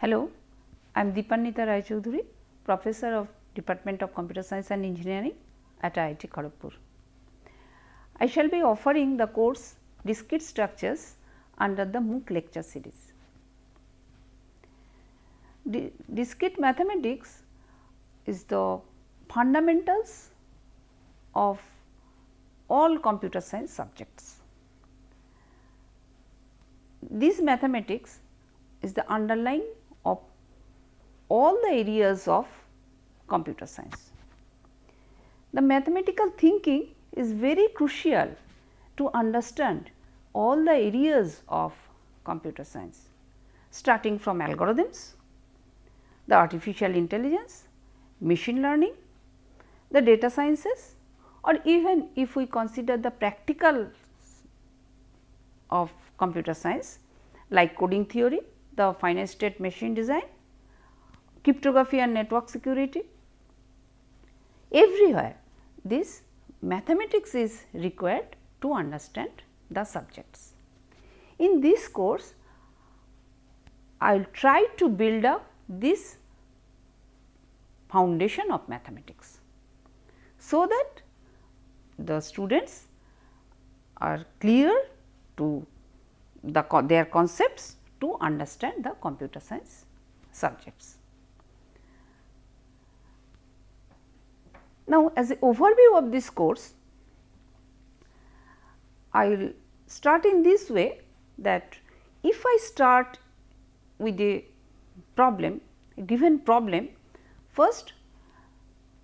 Hello, I am Deepanita Rai Choudhury, Professor of Department of Computer Science and Engineering at IIT Kharagpur. I shall be offering the course Discrete Structures under the MOOC lecture series. Discrete mathematics is the fundamentals of all computer science subjects. This mathematics is the underlying of all the areas of computer science. The mathematical thinking is very crucial to understand all the areas of computer science, starting from algorithms, the artificial intelligence, machine learning, the data sciences, or even if we consider the practical of computer science like coding theory, the finite state machine design, cryptography and network security. Everywhere this mathematics is required to understand the subjects. In this course, I will try to build up this foundation of mathematics, so that the students are clear to their concepts to understand the computer science subjects. Now, as an overview of this course, I will start in this way, that if I start with a problem, a given problem, first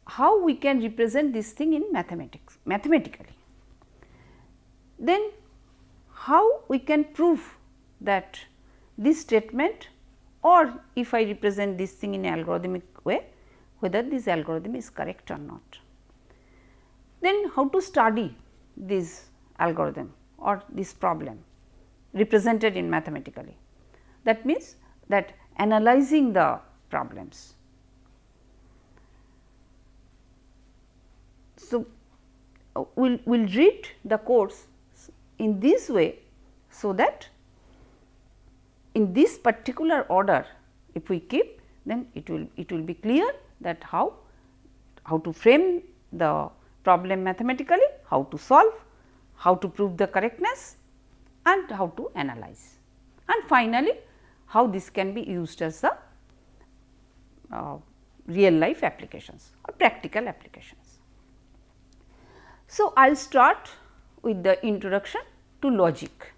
how we can represent this thing in mathematically, then how we can prove that this statement, or if I represent this thing in an algorithmic way, whether this algorithm is correct or not. Then how to study this algorithm or this problem represented in mathematically. That means that analyzing the problems. So, we will read the course in this way, so that in this particular order if we keep, then it will be clear that how to frame the problem mathematically, how to solve, how to prove the correctness, and how to analyze, and finally how this can be used as the real life applications or practical applications. So, I will start with the introduction to logic,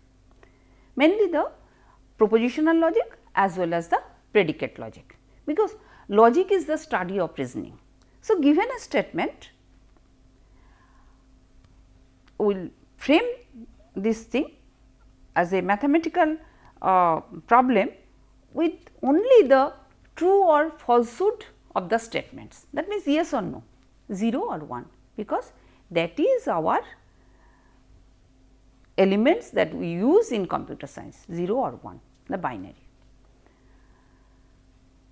mainly the propositional logic as well as the predicate logic, because logic is the study of reasoning. So, given a statement, we will frame this thing as a mathematical problem with only the true or falsehood of the statements. That means, yes or no, 0 or 1, because that is our elements that we use in computer science, 0 or 1, the binary.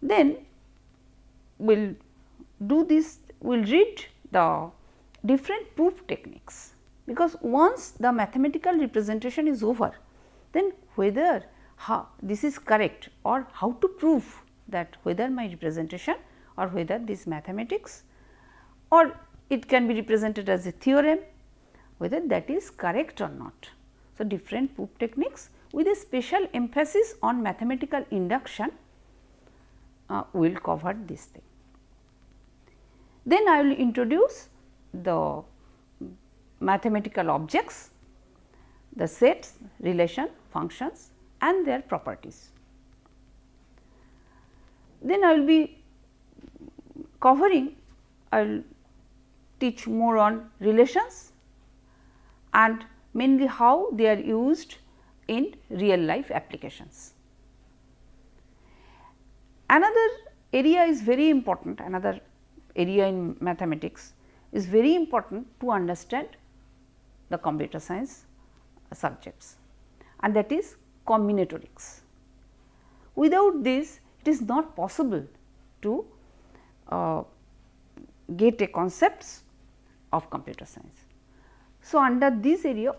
Then we will do this, we will read the different proof techniques, because once the mathematical representation is over, then whether this is correct or how to prove that whether my representation or whether this mathematics, or it can be represented as a theorem, whether that is correct or not. So, different proof techniques with a special emphasis on mathematical induction we will cover this thing. Then I will introduce the mathematical objects, the sets, relation, functions and their properties. Then I will be covering, I will teach more on relations and mainly how they are used in real life applications. Another area is very important, another area in mathematics is very important to understand the computer science subjects, and that is combinatorics. Without this, it is not possible to get a concepts of computer science. So, under this area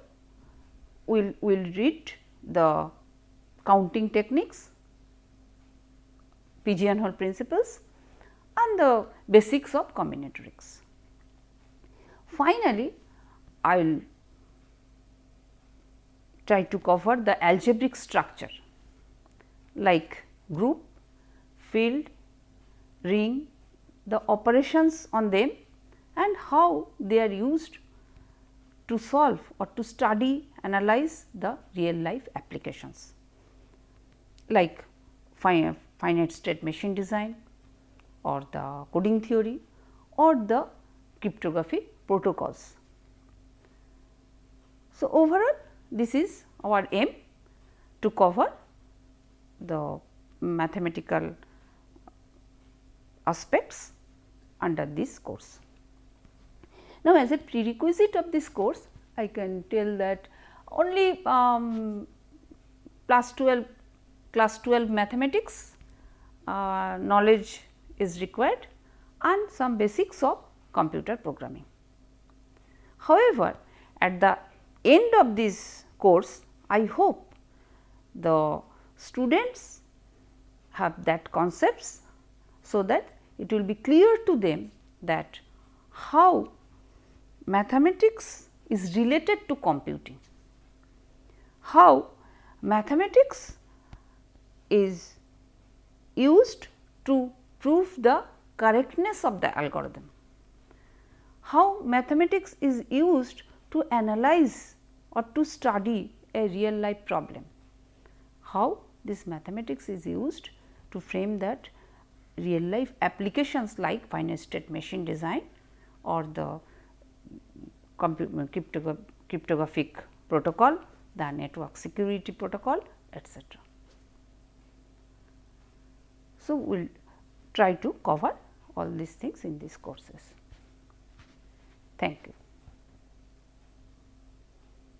we will read the counting techniques, pigeonhole principles and the basics of combinatorics. Finally, I will try to cover the algebraic structure like group, field, ring, the operations on them and how they are used to solve or to study, analyze the real life applications like finite state machine design or the coding theory or the cryptographic protocols. So, overall this is our aim to cover the mathematical aspects under this course. Now, as a prerequisite of this course, I can tell that only class 12 mathematics knowledge is required and some basics of computer programming. However, at the end of this course, I hope the students have that concepts, so that it will be clear to them that how mathematics is related to computing, how mathematics is used to prove the correctness of the algorithm, how mathematics is used to analyze or to study a real life problem, how this mathematics is used to frame that real life applications like finite state machine design or the cryptographic protocol, the network security protocol, etc. So, we will try to cover all these things in these courses. Thank you.